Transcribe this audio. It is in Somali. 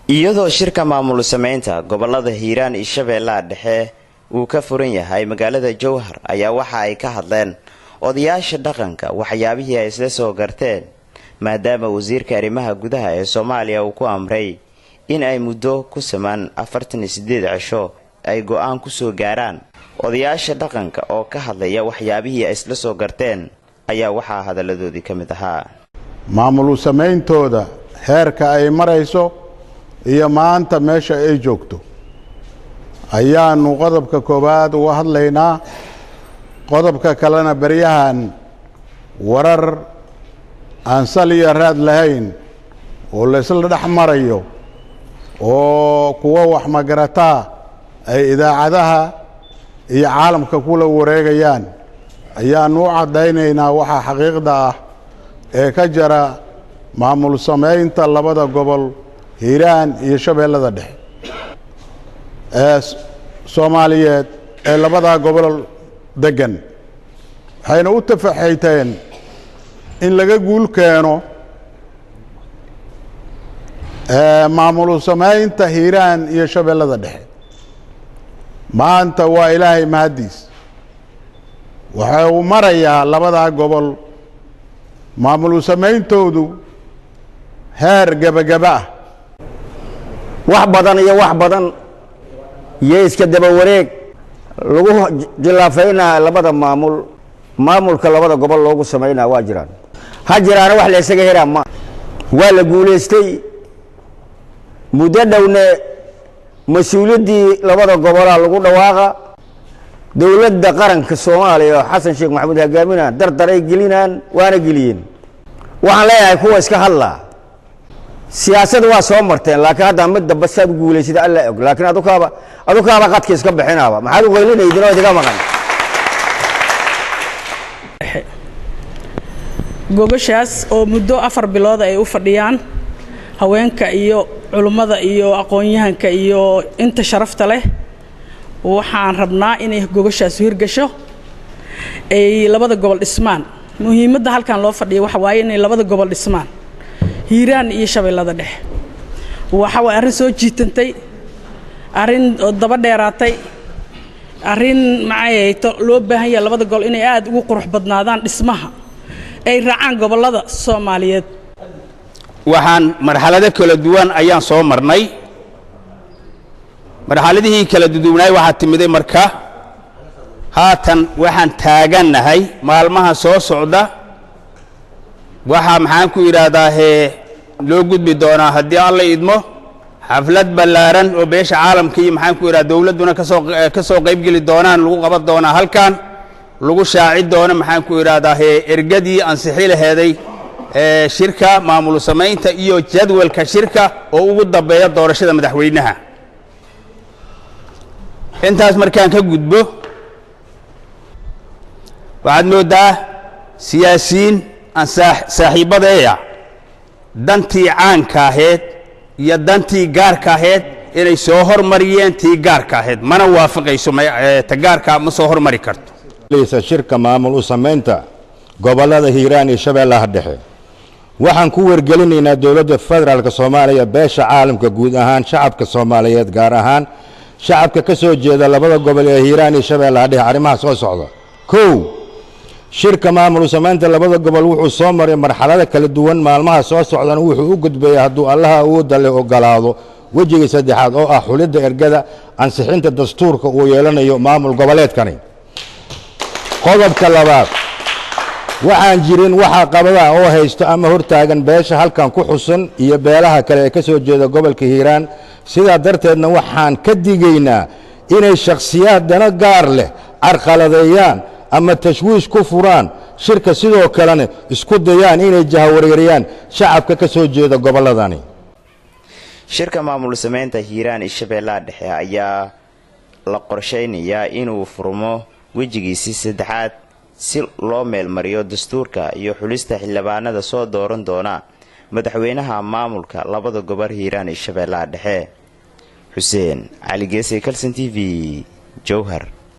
iyadoo shirka maamul sameynta gobolada Hiiraan iyo Shabeellaha Dhexe uu ka furan yahay magaalada Jowhar ayaa waxa ay ka hadleen odayaasha dhaqanka waxyaabihii ay isla soo garteen maadaama wasiirka arrimaha gudaha ee Soomaaliya uu ku amray in ay muddo ku samaan 48 cisho ay go'aan ku soo gaaraan odayaasha dhaqanka oo ka hadlaya waxyaabihii ay isla soo garteen ayaa waxa hadaladoodii kamid ahaa maamul sameyntooda heerka ay marayso iyo maanta meesha ay joogto ayaanu qodobka koobaad uga hadlaynaa qodobka kalena bariyahan warar aan saliya raad lahayn oo la isla dhex marayo oo kuwa wax magarataa ay idaacadaha iyo caalamka kula wareegayaan ayaanu u cadaynaynaa waxa xaqiiqda ah ee ka jira maamul sameynta labada gobol Hiiraan iyo Shabeellada Dhexe Soomaaliyeed ee labada gobol degan waxayna u tafaxayteen in laga guul keeno maamul sameynta Hiiraan iyo Shabeellada Dhexe maanta waa Ilaahay mahadiis waxa uu marayaa labada gobol maamul sameyntoodu heer gabagaba wax badan iyo iska daba wareeg lagu jilaafayna labada maamulka labada gobol loogu sameeyna waa jiraan ha jiraan wax la isaga heeraa ma waa la guuleystay muddo dhowne mas'uuliyadii labada gobol lagu dhawaaqa dawladda qaranka Soomaaliya Xasan Sheekh Maxamuud hoggaamina dardaray gelinaan waana geliyeen waxaan leeyahay kuwa iska hadla siyaasadda waa soo marteen laakiin hadda mid daba saad guuleysida alla og laakiin adukaaba qadka iska bixinaaba maxaad u qeylinayeen oo idiga maqan gobashaas oo muddo 4 bilood ay u fadhiyaan haweenka iyo culimada iyo aqoon-yahanka iyo inta sharafta leh waxaan rabnaa inay gobashaas hirgasho ay labada gobol dhismaan muhiimadda halkan loo fadhiyo waxa waaye inay labada gobol dhismaan Hiiraan iyo Shabeellada Dhexe waxa way arrin soo jiitantay arrin daba dheeraatay arrin macayto loo baahan yahay labada gobol inay aad ugu qurux badnaadaan dhismaha ay raacaan gobolada Soomaaliyeed waxaan marxalado kala duwan ayaan soo marnay marxaladihii kala duwanay waxa timiday marka haatan waxaan taaganahay maalmaha soo socda waxa maxaan ku yiraahdaa loo gudbi doonaa hadii alla idmo xaflad ballaaran oo beesha caalamka iyo maxaan ku yiraahdaa dawladuna ka soo qayb gali doonaan lagu qaban doonaa halkan lagu shaaci doona maxaan ku yiraahdaa ergadii ansixi laheeday shirka maamul sameynta iyo jadwalka shirka oo ugu dambeeya doorashada madaxweynaha intaas markaan ka gudbo waxaad moodaa siyaasiyiin saaxiibadeeya dantii caanka ahayd iyo dantii gaarka ahayd inay soo hormariyeen tii gaarka ahayd mana waafaqayso ta gaarka ma soo hormari karto shirka maamul sameynta gobolada Hiiraan iyo Shabeellaha Dhexe waxaan ku wargelinaynaa dawladda federaalka Soomaaliya beesha caalamka guud ahaan shacabka Soomaaliyeed gaar ahaan shacabka ka soo jeeda labada gobol ee Hiiraan iyo Shabeellaha Dhexe arrimaha soo socda shirka maamul sameynta labada gobol wuxuu soo maray marxalado kala duwan maalmaha soo socdana wuxuu u gudbay hadduu Allah uu dalay ogolaado wajiga saddexaad oo ah xulidda ergada ansixinta dastuurka uu yeelanayo maamul goboleedkani qodobka labaad waxaan jirin waxa qabada oo haysto ama hortaagan beesha halkan ku xusan iyo beelaha kale ee ka soo jeeda gobolka Hiiraan sida darteedna waxaan ka digaynaa inay shakhsiyaadana gaar leh arqaladeeyaan ama tashwiish ku furaan shirka sidoo kalena isku dayaan inay jahawareeriyaan shacabka ka soo jeeda goboladani shirka maamul sameynta Hiiraan iyo Shabeellaha Dhexe ayaa la qorsheynayaa inuu furmo wajigiisa saddexaad si loo meel mariyo dastuurka iyo xulista xildhibaanada soo dooran doona madaxweynaha maamulka labada gobol Hiiraan iyo Shabeellaha Dhexe Xuseen Ali Geesay Kalsan TV Jowhar